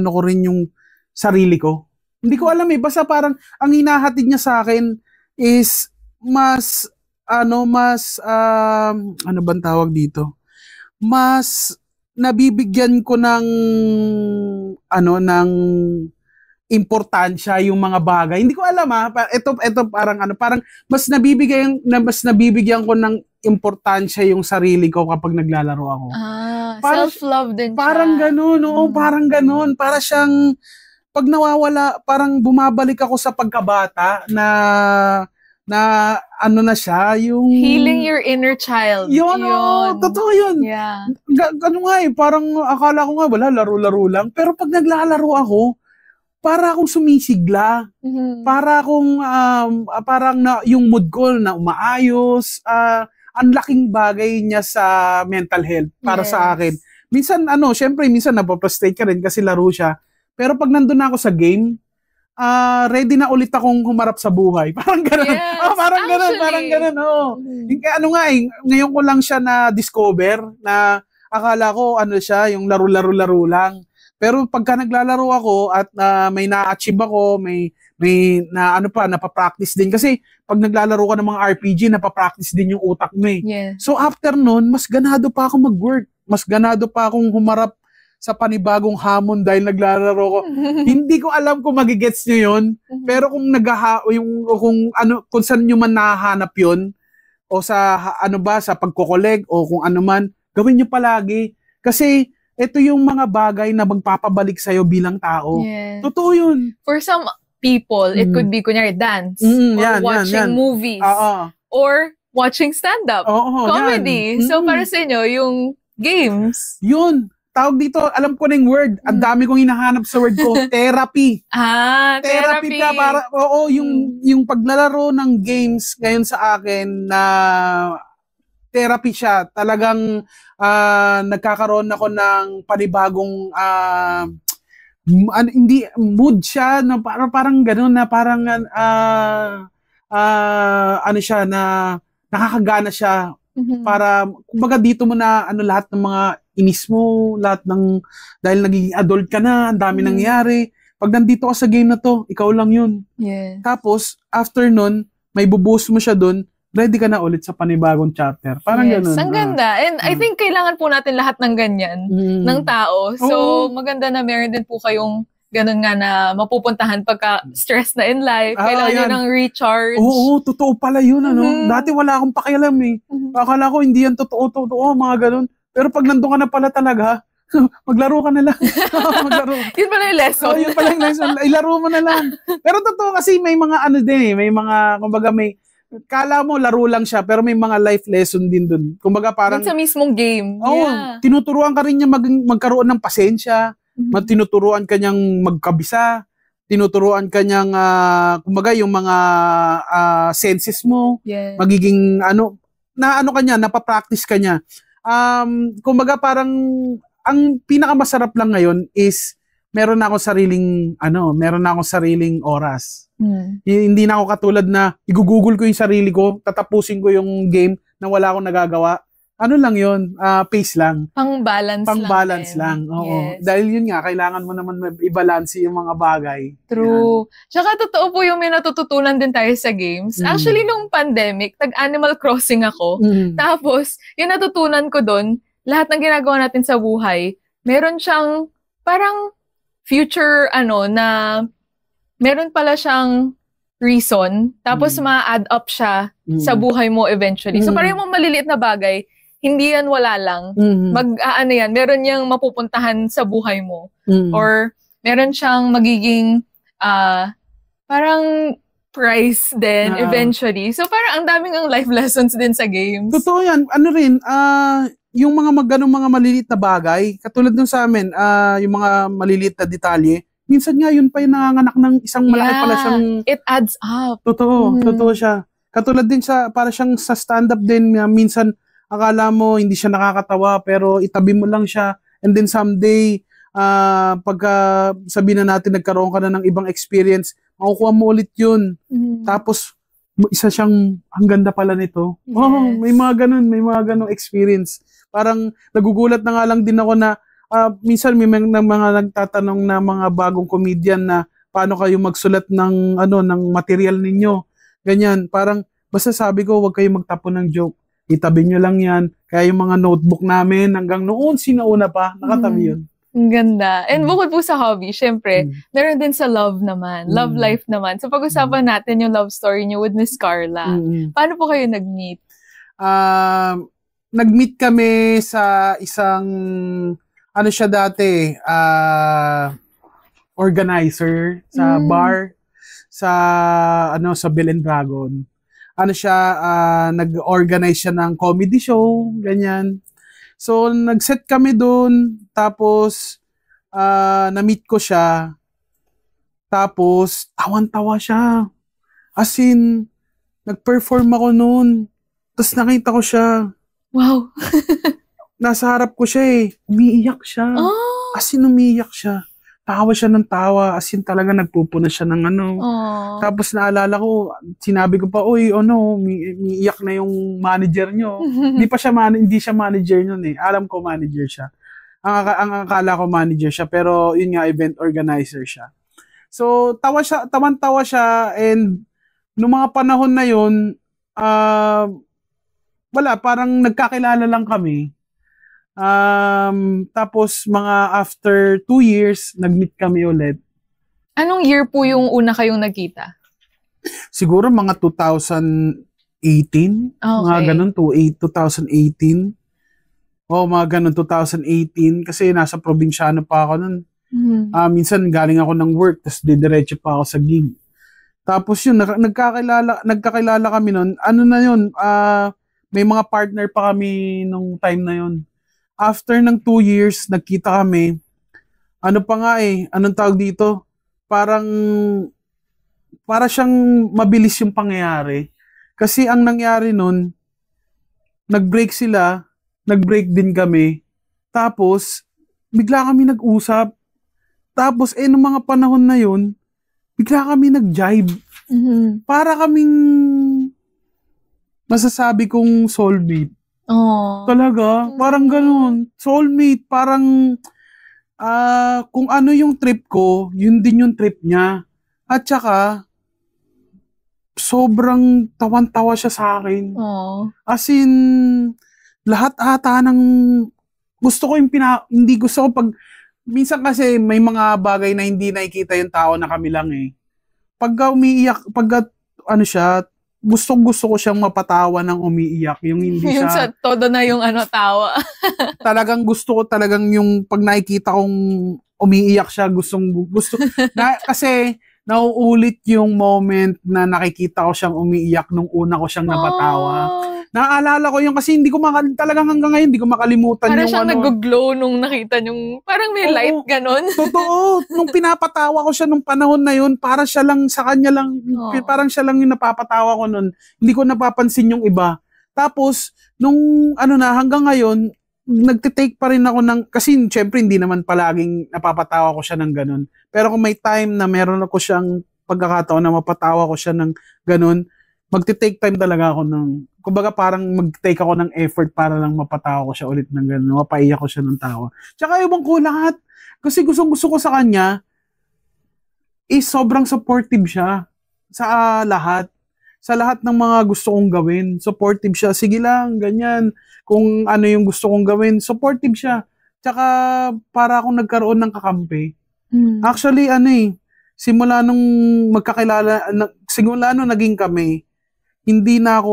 S1: ko rin yung sarili ko. Hindi ko alam eh, basta parang ang hinahatid niya sa akin is mas bang tawag dito? Mas nabibigyan ko ng importansya yung mga bagay. Hindi ko alam ito parang mas nabibigyan ko ng importansya yung sarili ko kapag naglalaro ako.
S2: Self-love din siya.
S1: Parang gano'n, parang gano'n. Para siyang pag nawawala, parang bumabalik ako sa pagkabata na ano na siya, yung
S2: healing your inner child.
S1: Yun. Totoo yun.
S2: Yeah.
S1: Ano nga parang akala ko nga wala, laro-laro lang. Pero pag naglalaro ako, para akong sumisigla. Para akong parang yung mood ko na umaayos. Ang laking bagay niya sa mental health para sa akin. Minsan syempre minsan napaprostrate ka rin kasi laro siya. Pero pag nandun na ako sa game, ready na ulit akong humarap sa buhay. Parang gano'n.
S2: Yes,
S1: parang gano'n. Ngayon ko lang siya na-discover na akala ko siya, yung laro-laro lang. Pero pagka naglalaro ako at may na-achieve ako, may napapractice din. Kasi pag naglalaro ka ng mga RPG, napapractice din yung utak mo eh.
S2: Yeah.
S1: So after nun, mas ganado pa ako mag-work. Mas ganado pa akong humarap sa panibagong hamon dahil naglalaro ko. Hindi ko alam kung magigets nyo yun. Pero kung kung saan nyo man nahahanap yun, o sa sa pagkokoleg, o kung ano man, gawin nyo palagi. Kasi ito yung mga bagay na magpapabalik sa'yo bilang tao.
S2: Yes.
S1: Totoo yun.
S2: For some people, it could be, kunyari, dance, or watching movies, or watching stand-up, comedy. So, para sa inyo, yung games.
S1: Yun. Tawag dito, alam ko na yung word. Ang dami kong hinahanap sa word ko, therapy.
S2: Therapy.
S1: Ka para, yung paglalaro ng games ngayon sa akin na therapy siya. Talagang nagkakaroon ako ng panibagong hindi mood siya na parang gano'n na parang siya na nakakagana siya para kumbaga dito mo na lahat ng mga inis mo, lahat ng dahil nagiging adult ka na, ang dami nangyayari. Pag nandito ka sa game na to, ikaw lang yun.
S2: Yes.
S1: Tapos after nun, may bubuhos mo siya dun, ready ka na ulit sa panibagong chapter. Parang ganun.
S2: Ang ganda. And I think kailangan po natin lahat ng ganyan, ng tao. So, maganda na meron din po kayong ganun nga na mapupuntahan pagka stress na in life. Kailangan nyo ng recharge.
S1: Oo, totoo pala yun. Dati wala akong pakialam eh. Akala ko hindi yan totoo, mga ganun. Pero pag nandun ka na pala talaga, maglaro ka na lang.
S2: Yun pala yung lesson.
S1: Yun pala yung lesson. Ilaro mo na lang. Pero totoo kasi may mga may mga, kumbaga kala mo laro lang siya, pero may mga life lesson din dun. Kumbaga parang
S2: sa mismong game.
S1: Tinuturuan ka rin niya magkaroon ng pasensya, tinuturuan ka niyang magkabisa, tinuturuan ka niyang, kumbaga yung mga senses mo, magiging napapractice ka niya. Kumbaga parang ang pinakamasarap lang ngayon is meron na akong sariling oras. Hindi na ako katulad na igugugol ko yung sarili ko, tatapusin ko yung game na wala akong nagagawa. Ano lang yun, pace lang.
S2: Pang-balance
S1: lang. Oo. Yes. Dahil yun nga, kailangan mo naman i-balance yung mga bagay.
S2: True. Yan. Tsaka totoo po yung may natututunan din tayo sa games. Actually, nung pandemic, tag-Animal Crossing ako. Tapos, yung natutunan ko doon, lahat ng ginagawa natin sa buhay, meron siyang parang future, na meron pala siyang reason. Tapos, ma-add up siya sa buhay mo eventually. So, parang yung mga maliliit na bagay, hindi yan wala lang. Meron niyang mapupuntahan sa buhay mo. Or meron siyang magiging parang prize din eventually. So parang ang daming ang life lessons din sa games.
S1: Totoo yan. Yung mga maliliit na bagay, katulad dun sa amin, yung mga maliliit na detalye, minsan nga yun pa yung nanganganak ng isang malaki pala siyang...
S2: It adds up.
S1: Totoo siya. Katulad din para siyang sa stand-up din, minsan akala mo hindi siya nakakatawa pero itabi mo lang siya and then someday pagka sabihin na natin nagkaroon ka na ng ibang experience, makukuha mo ulit yun. Tapos isa siyang ang ganda pala nito. Yes. May mga ganun experience. Parang nagugulat na nga lang din ako na minsan may mga nagtatanong na mga bagong comedian na paano kayo magsulat ng ng material ninyo. Ganyan, parang basta sabi ko, huwag kayong magtapon ng joke. Itabi nyo lang yan. Kaya yung mga notebook namin, hanggang noon, sinauna pa, nakatabi yun.
S2: Ang ganda. And bukod po sa hobby, syempre, meron din sa love naman. Love life naman. So, pag-usapan natin yung love story niyo with Miss Carla. Paano po kayo nag-meet?
S1: Nag-meet kami sa isang, ano siya dati, organizer sa bar, sa Bell and Dragon. Ano siya, nag-organize siya ng comedy show, ganyan. So, nag-set kami doon, tapos, na-meet ko siya, tapos, tawan-tawa siya. As in, nag-perform ako noon, tapos nakita ko siya.
S2: Wow.
S1: Nasa harap ko siya umiiyak siya.
S2: Oh.
S1: As in, umiiyak siya. Tawa siya ng tawa, as in talaga nagpupuna siya ng ano.
S2: Oh.
S1: Tapos naalala ko, sinabi ko pa, umiiyak na yung manager nyo. Hindi siya manager nun Alam ko manager siya. Ang akala ko manager siya, pero yun nga, event organizer siya. So, tawan-tawa siya, and noong mga panahon na yun, wala, parang nagkakilala lang kami. Tapos mga after 2 years, nag-meet kami ulit.
S2: Anong year po yung una kayong nagkita?
S1: Siguro mga 2018. Okay. Mga ganun, 2018. Mga ganun, 2018. Kasi nasa probinsyano pa ako nun. Minsan galing ako ng work, tapos didiretso pa ako sa gig. Tapos yun, nagkakilala kami nun. Ano na yun, may mga partner pa kami nung time na yun. After ng 2 years, nagkita kami. Ano pa nga anong tawag dito? Para siyang mabilis yung pangyayari. Kasi ang nangyari nun, nag-break sila, nag-break din kami. Tapos, bigla kami nag-usap. Tapos, nung mga panahon na yun, bigla kami nag-jive. Para kaming masasabi kong soulmate.
S2: Oh.
S1: Talaga? Parang ganun. Soulmate, parang kung ano yung trip ko, yun din yung trip niya. At saka, sobrang tawan-tawa siya sa akin.
S2: Oh.
S1: As in, lahat ata ng gusto ko hindi gusto ko minsan kasi may mga bagay na hindi nakikita yung tao na kami lang Pagka umiiyak, siya, gusto ko siyang mapatawa ng umiiyak. Yung hindi siya...
S2: Yung sa todo na yung tawa.
S1: Talagang gusto ko yung pag nakikita kong umiiyak siya, gusto kasi nauulit yung moment na nakikita ko siyang umiiyak nung una ko siyang napatawa. Naaalala ko yung kasi talagang hanggang ngayon hindi ko makalimutan
S2: parang
S1: yung
S2: siyang nag-glow nung nakita yung parang may light ganon.
S1: Totoo. Nung pinapatawa ko siya nung panahon na yun, para siya lang sa kanya lang, parang siya lang yung napapatawa ko nun. Hindi ko napapansin yung iba. Tapos, nung hanggang ngayon, nagtitake pa rin ako kasi syempre hindi naman palaging napapatawa ko siya ng ganun. Pero kung may time na meron ako siyang pagkakataon na mapatawa ko siya ng ganun, magtitake time talaga ako kumbaga parang mag-take ako ng effort para lang mapatawa ko siya ulit ng ganun, mapaiyak ko siya ng tawa. Tsaka ibang ko lahat, kasi gusto ko sa kanya, sobrang supportive siya sa lahat. Sa lahat ng mga gusto kong gawin, supportive siya. Sige lang, ganyan. Kung ano yung gusto kong gawin, supportive siya. Tsaka para akong nagkaroon ng kakampi. Actually, simula nung magkakilala, simula nung naging kami, hindi na ako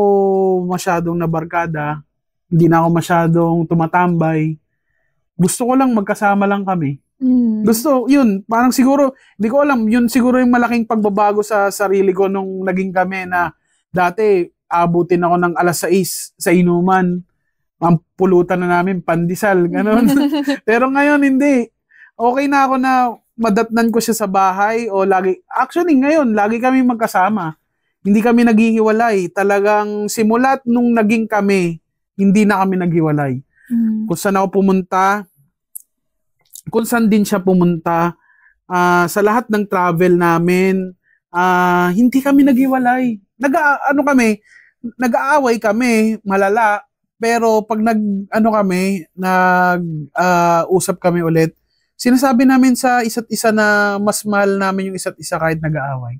S1: masyadong nabarkada, hindi na ako masyadong tumatambay. Gusto ko lang magkasama lang kami. Gusto, yun, parang siguro, hindi ko alam, yun siguro yung malaking pagbabago sa sarili ko nung naging kami na dati, abutin ako ng 6:00 sa inuman. Ang pulutan na namin, pandesal, gano'n. Pero ngayon, hindi. Okay na ako na madatnan ko siya sa bahay o actually ngayon, lagi kami magkasama. Hindi kami naghihiwalay. Talagang simulat nung naging kami, hindi na kami naghiwalay. Kung saan ako pumunta, kung saan din siya pumunta, sa lahat ng travel namin, hindi kami naghiwalay. Nag-aaway kami, malala, pero pag usap kami ulit, sinasabi namin sa isa't isa na mas mahal namin yung isa't isa kahit nag-aaway.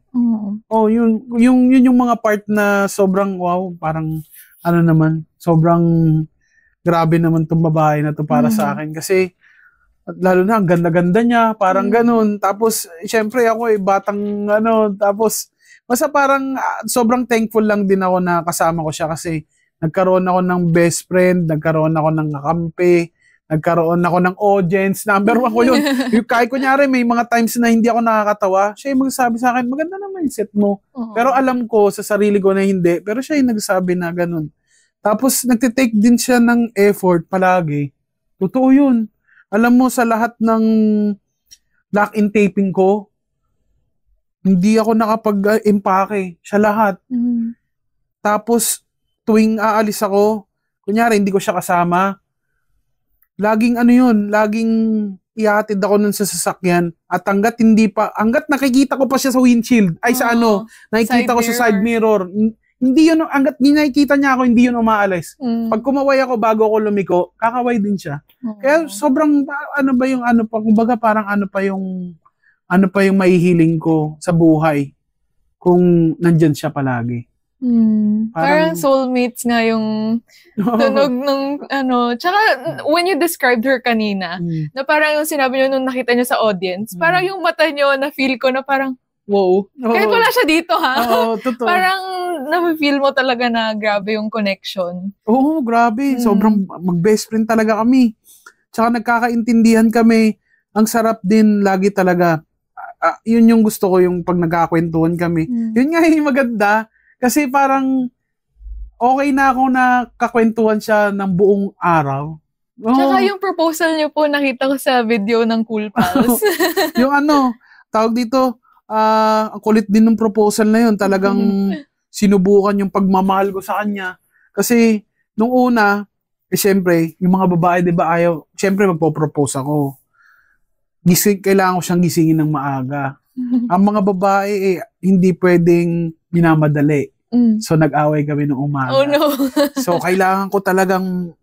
S1: Yun yung mga part na sobrang wow, parang sobrang grabe naman tong babae na to para sa akin kasi At lalo na, ang ganda-ganda niya, parang ganun. Tapos, syempre ako batang tapos, basta parang sobrang thankful lang din ako na kasama ko siya kasi nagkaroon ako ng best friend, nagkaroon ako ng kakampi, nagkaroon ako ng audience. Number 1 ko yun. Kahit kunyari, may mga times na hindi ako nakakatawa, siya yung magsasabi sa akin, maganda na mindset mo. Pero alam ko sa sarili ko na hindi. Pero siya yung nagsasabi na ganun. Tapos, nagtitake din siya ng effort palagi. Totoo yun. Alam mo, sa lahat ng lock-in taping ko, hindi ako nakapag-impake. Siya lahat. Tapos, tuwing aalis ako, kunyari, hindi ko siya kasama, laging laging ihatid ako nun sa sasakyan at hanggat nakikita ko pa siya sa windshield, nakikita ko sa side mirror, hindi yun, hanggat nakikita niya ako, hindi yun umaalis. Pag kumaway ako bago ako lumiko, kakaway din siya. Kaya sobrang, kumbaga parang ano pa yung maihiling ko sa buhay kung nandyan siya palagi.
S2: Parang soulmates nga yung tunog ng Tsaka when you described her kanina, na parang yung sinabi nyo nung nakita nyo sa audience, parang yung mata nyo na feel ko na parang, wow. Kahit wala siya dito ha.
S1: Totoo.
S2: Parang na-feel mo talaga na grabe yung connection.
S1: Oo, grabe. Sobrang mag-best friend talaga kami. Tsaka nagkakaintindihan kami. Ang sarap din lagi talaga. Yun yung gusto ko yung pag nagkakwentuhan kami. Yun nga yung maganda. Kasi parang okay na ako na kakwentuhan siya ng buong araw.
S2: Tsaka yung proposal niyo po, nakita ko sa video ng Cool Pals.
S1: Yung tawag dito, ang kulit din ng proposal na yun. Talagang sinubukan yung pagmamahal ko sa kanya. Kasi nung una, syempre, yung mga babae, di ba, syempre magpo-propose ako. Kailangan ko siyang gisingin ng maaga. Ang mga babae, hindi pwedeng minamadali. So, nag-away kami nung umaga.
S2: Oh, no.
S1: So, kailangan ko talagang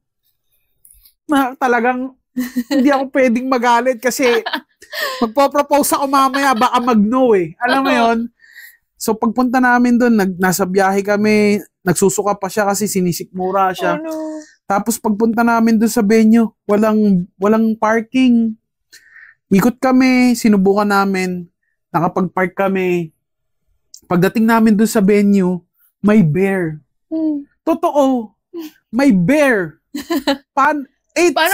S1: hindi ako pwedeng magalit kasi magpo-propose ako mamaya, baka mag-no eh. Alam mo yun? So, pagpunta namin doon, nasa biyahe kami, nagsusuka pa siya kasi sinisikmura siya.
S2: Oh, no.
S1: Tapos, pagpunta namin doon sa venue, walang parking. Ikot kami, sinubukan namin, nakapag-park kami. Pagdating namin doon sa venue, may bear. Totoo. May bear. Paano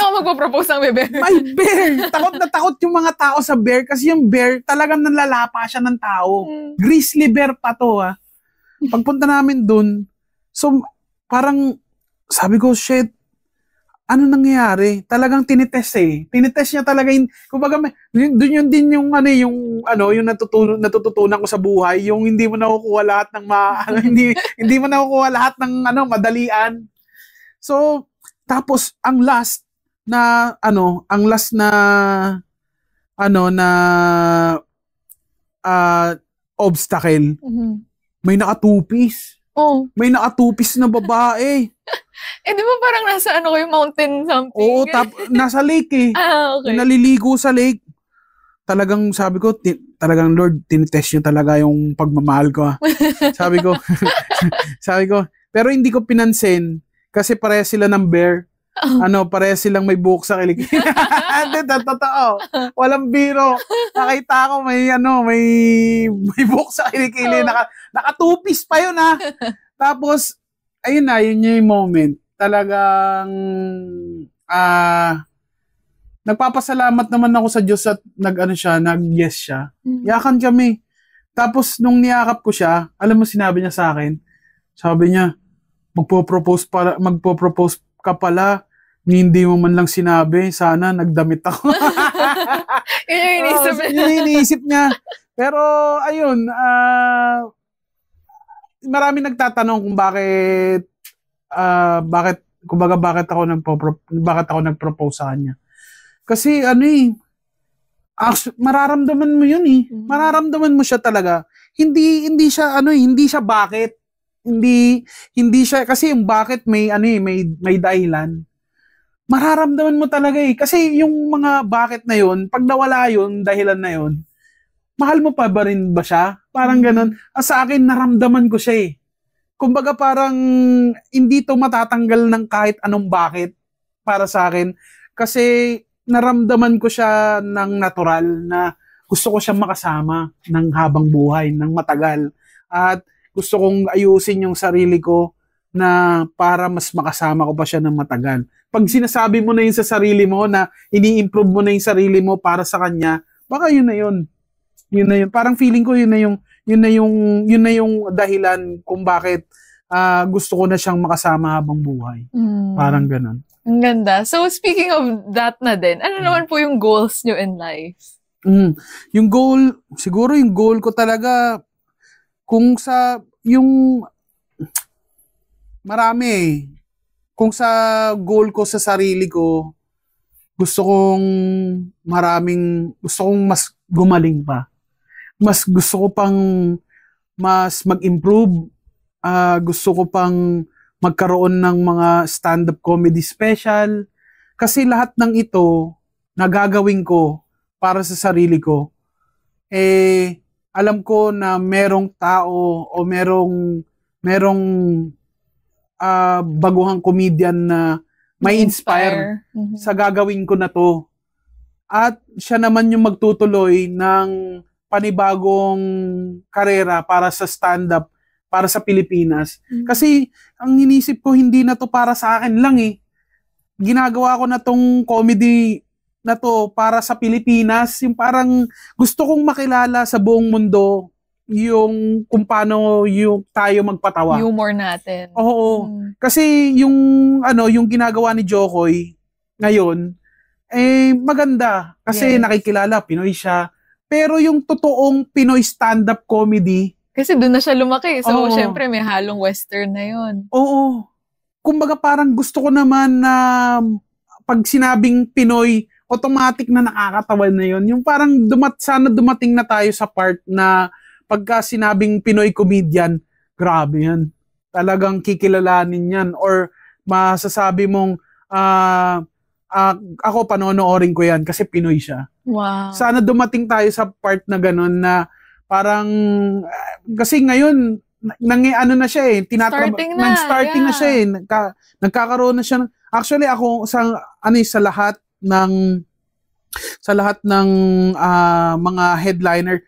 S2: ako magpo-propose ng bear?
S1: May bear. Takot na takot yung mga tao sa bear kasi yung bear talagang nanlalapa siya ng tao. Grizzly bear pa to ha. Pagpunta namin doon, so parang sabi ko, shit, ano nangyayari? Talagang tinitest eh. Tinitest niya talaga kumbaga, doon yun din yung natututunan ko sa buhay, yung hindi mo nakukuha lahat ng hindi mo nakukuha lahat ng madalian. So, tapos ang last na obstacle. May nakatupis. May nakatupis na babae.
S2: Di ba parang nasa yung mountain something?
S1: Oo, nasa lake eh.
S2: Okay.
S1: Naliligo sa lake. Talagang sabi ko, talagang Lord, tinitest niyo talaga yung pagmamahal ko. Sabi ko, pero hindi ko pinansin kasi pareha sila ng bear. Pareha silang may buhok sa kilikili. Totoo. Walang biro. Nakita ko may buhok sa kilikili. Nakatupis pa yun ha. Tapos, yun yung moment. Talagang, nagpapasalamat naman ako sa Diyos at nag-yes siya. Yakan kami. Tapos, nung niyakap ko siya, alam mo sinabi niya sa akin, sabi niya, magpo-propose ka pala, hindi mo man lang sinabi, sana nagdamit ako.
S2: Yun yung
S1: iniisip niya. Pero, ayun, marami nagtatanong kung bakit ako nagpropose sa kanya. Kasi mararamdaman mo yun eh. Mararamdaman mo siya talaga. Hindi siya bakit. Hindi siya kasi yung bakit may dahilan. Mararamdaman mo talaga eh. Kasi yung mga bakit na yun, pag nawala yun, dahilan na yun, mahal mo pa ba rin ba siya? Parang ganun. Sa akin, naramdaman ko siya eh. Kumbaga parang hindi to matatanggal ng kahit anong bakit para sa akin. Kasi naramdaman ko siya ng natural na gusto ko siyang makasama ng habang buhay, ng matagal. At gusto kong ayusin yung sarili ko na para mas makasama ko pa siya ng matagal. Pag sinasabi mo na yun sa sarili mo na ini-improve mo na yung sarili mo para sa kanya, baka yun na yun. Yun na yun. Parang feeling ko yun na yung dahilan kung bakit gusto ko na siyang makasama habang buhay. Parang ganun.
S2: Ang ganda. So, speaking of that na din, ano naman po yung goals nyo in life?
S1: Yung goal, siguro yung goal ko talaga, kung sa, yung, marami. Kung sa goal ko sa sarili ko, gusto kong mas gumaling pa. Mas gusto ko pang mas mag-improve. Gusto ko pang magkaroon ng mga stand-up comedy special. Kasi lahat ng ito na gagawin ko para sa sarili ko, alam ko na merong tao o merong baguhang comedian na may inspire sa gagawin ko na to. At siya naman yung magtutuloy ng panibagong karera para sa stand-up, para sa Pilipinas. Kasi ang inisip ko, hindi na to para sa akin lang eh. Ginagawa ko na tong comedy na to para sa Pilipinas. Yung parang gusto kong makilala sa buong mundo yung kung paano yung tayo magpatawa.
S2: Humor natin.
S1: Oo. Kasi yung ginagawa ni Jokoy ngayon, maganda. Kasi nakikilala, Pinoy siya. Pero yung totoong Pinoy stand-up comedy,
S2: kasi doon na siya lumaki. So, syempre, may halong western na yun.
S1: Oo. Kumbaga parang gusto ko naman na pag sinabing Pinoy, automatic na nakakatawa na yun. Yung parang sana dumating na tayo sa part na pagka sinabing Pinoy comedian, grabe yan. Talagang kikilalanin yan. Or masasabi mong, ako panonoorin ko yan kasi Pinoy siya.
S2: Wow.
S1: Sana dumating tayo sa part na gano'n na parang, kasi ngayon, na siya eh.
S2: Starting
S1: na siya eh. Nagkakaroon na siya. Actually, ako, sa lahat ng mga headliner,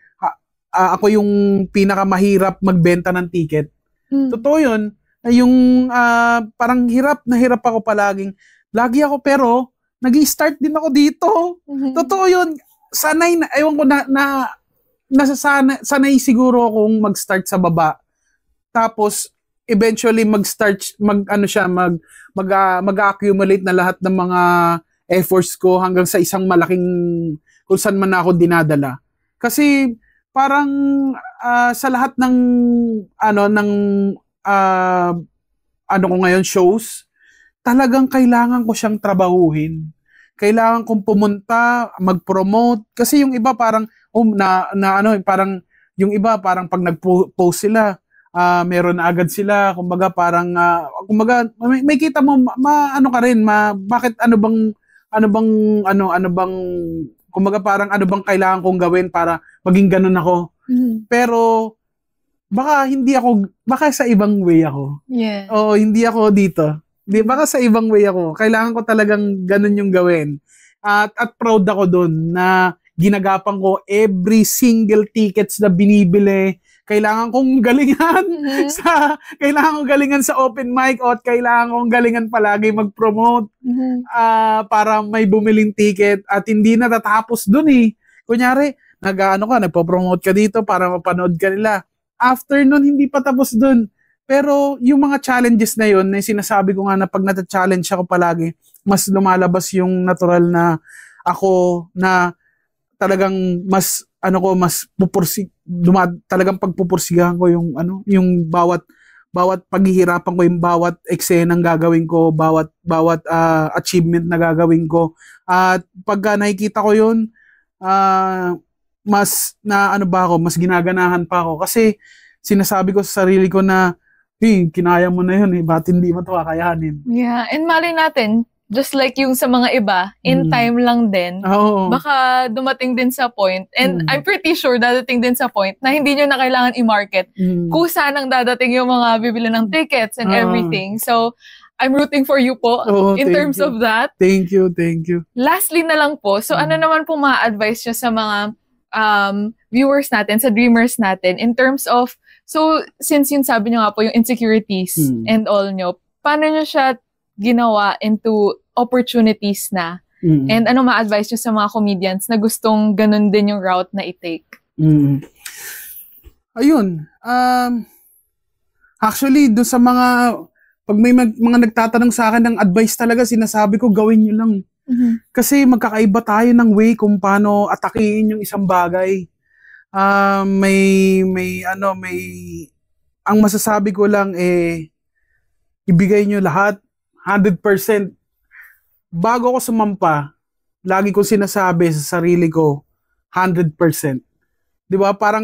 S1: ako yung pinakamahirap magbenta ng ticket. Totoo yun. Yung parang hirap ako palaging. Lagi ako pero nag-i-start din ako dito. Totoo yun. Sanay na, ewan ko sanay siguro akong mag-start sa baba. Tapos eventually mag-accumulate na lahat ng mga efforts ko hanggang sa isang malaking kung saan man ako dinadala. Kasi parang sa lahat ng ko ngayon shows, talagang kailangan ko siyang trabahuhin. Kailangan kong pumunta, mag-promote kasi yung iba parang parang yung iba parang pag nag-post sila, meron na agad sila, kumbaga parang may kita mo ka rin, bakit ano bang kumbaga parang ano bang kailangan kong gawin para maging ganun ako. Pero baka sa ibang way ako.
S2: Yeah.
S1: Oo, hindi ako dito. Baka sa ibang way ako. Kailangan ko talagang ganun yung gawin. At proud ako doon na ginagapan ko every single tickets na binibili. Kailangan kong galingan sa open mic at kailangan kong galingan palagi mag-promote para may bumiling ticket at hindi natatapos dun eh. Kunyari, nagpo-promote ka dito para mapanood ka nila. After nun, hindi pa tapos dun. Pero yung mga challenges na yun, na sinasabi ko nga na pag nata-challenge ako palagi, mas lumalabas yung natural na ako na talagang mas talagang pagpupursigahan ko yung bawat paghihirapan ko, yung bawat eksenang gagawin ko, bawat achievement na gagawin ko. At pagka nakikita ko yun, mas ginaganahan pa ako kasi sinasabi ko sa sarili ko na kinaya mo na yun ba't hindi mo ito kakayanin?
S2: Yeah, and mali natin, just like yung sa mga iba, in time lang din, baka dumating din sa point, and I'm pretty sure dadating din sa point na hindi nyo na kailangan i-market kung saan ang dadating yung mga bibili ng tickets and everything. So, I'm rooting for you po in terms of that.
S1: Thank you.
S2: Lastly na lang po, so ano naman po ma-advise nyo sa mga viewers natin, sa dreamers natin, in terms of, so since yun sabi nyo nga po, yung insecurities and all nyo, paano nyo siya ginawa into opportunities na? And ano ma-advise nyo sa mga comedians na gustong ganun din yung route na i-take?
S1: Ayun. Actually, doon sa mga, pag may mga nagtatanong sa akin ng advice talaga, sinasabi ko, gawin nyo lang. Kasi magkakaiba tayo ng way kung paano atakihin yung isang bagay. Ang masasabi ko lang ibigay nyo lahat, 100%. Bago ako sumampa, lagi kong sinasabi sa sarili ko, 100%. Di ba? Parang,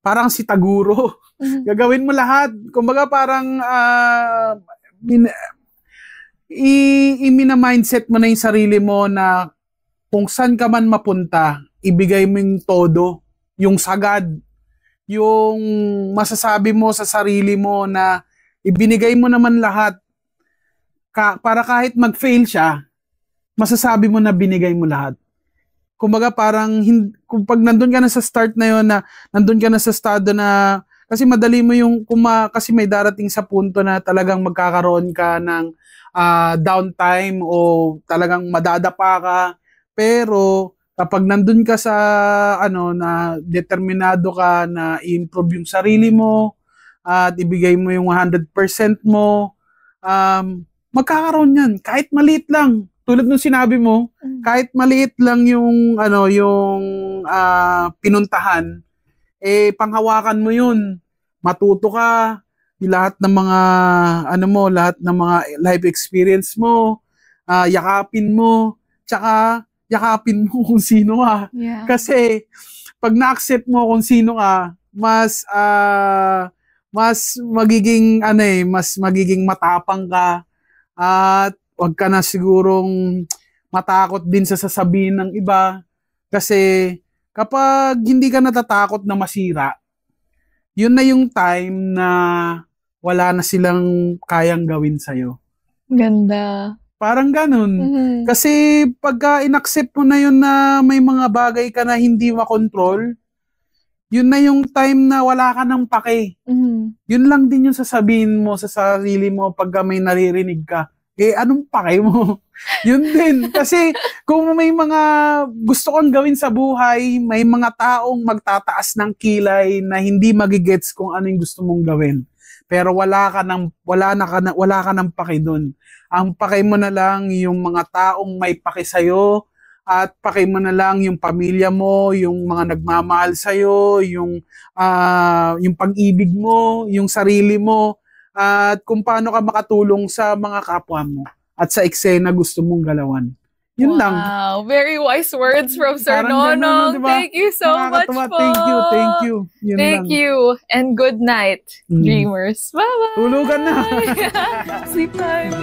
S1: parang si Taguro. Gagawin mo lahat. Kumbaga parang, i-mindset mo na yung sarili mo na kung saan ka man mapunta, ibigay mo yung todo, yung sagad, yung masasabi mo sa sarili mo na ibinigay mo naman lahat para kahit mag-fail siya, masasabi mo na binigay mo lahat. Kumbaga parang kung pag nandun ka na sa start na yun, na nandun ka na sa estado na kasi madali mo yung kasi may darating sa punto na talagang magkakaroon ka ng downtime o talagang madadapa ka, pero kapag nandun ka sa na determinado ka na i-improve yung sarili mo at ibigay mo yung 100% mo, magkakaroon yan kahit maliit lang. Tulad nung sinabi mo, kahit maliit lang yung pinuntahan, panghawakan mo yun. Matuto ka, lahat ng mga lahat ng mga life experience mo, yakapin mo, tsaka yakapin mo kung sino ka.
S2: Yeah.
S1: Kasi pag na-accept mo kung sino ka, mas magiging matapang ka at wag ka na sigurong matakot din sa sasabihin ng iba. Kasi kapag hindi ka natatakot na masira, yun na yung time na wala na silang kayang gawin sa'yo.
S2: Ganda.
S1: Parang ganun. Kasi pagka inaccept mo na yun na may mga bagay ka na hindi makontrol, yun na yung time na wala ka ng pake. Yun lang din yung sasabihin mo sa sarili mo pagka may naririnig ka. Anong pake mo? Yun din. Kasi kung may mga gusto kang gawin sa buhay, may mga taong magtataas ng kilay na hindi magigets kung ano yung gusto mong gawin. Pero wala ka ng pake dun. Ang pake mo na lang yung mga taong may pake sa'yo, at pake mo na lang yung pamilya mo, yung mga nagmamahal sa'yo, yung pag-ibig mo, yung sarili mo, at kung paano ka makatulong sa mga kapwa mo at sa eksena gusto mong galawan. Yun lang.
S2: Wow, very wise words from Sir Nonong. Diba? Thank you so much po.
S1: Thank you. Yun
S2: Thank
S1: lang.
S2: you. And good night, dreamers. Bye-bye.
S1: Tulugan na.
S2: Sleep time.